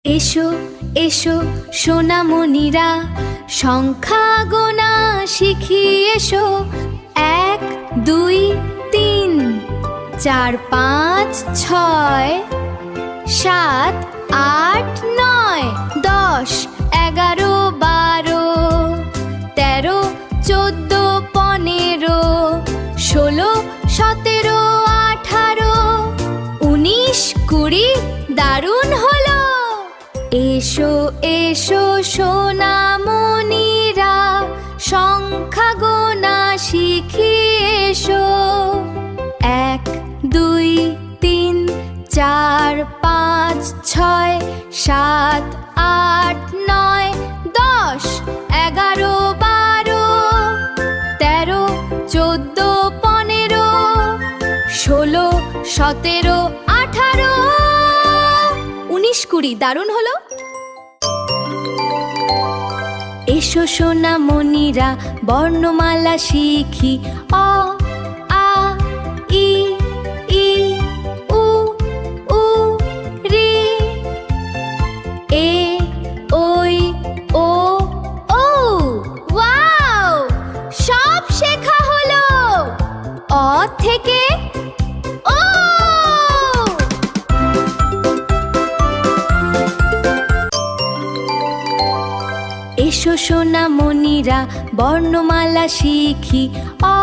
এসো এসো সোনামণিরা, সংখ্যা গোনা শিখি এসো। 1 2 3 4 5 6 7 8 9 10 11 12 13 14 15 16 17 18 19 20 দারুণ হলো। এসো এসো সোনামণিরা, সংখ্যা গোনা শিখি এসো। 1 2 3 4 5 6 7 8 9 10 11 12 13 14 15 16 17 18 19 20 দারুণ হলো। এসো সোনামণিরা, বর্ণমালা শিখি। অ আ ই ই উ উ ঋ এ ওই ও ও। ওয়াও, সব শেখা হলো। অ থেকে ও। এসো সোনামণিরা, বর্ণমালা শিখি। অ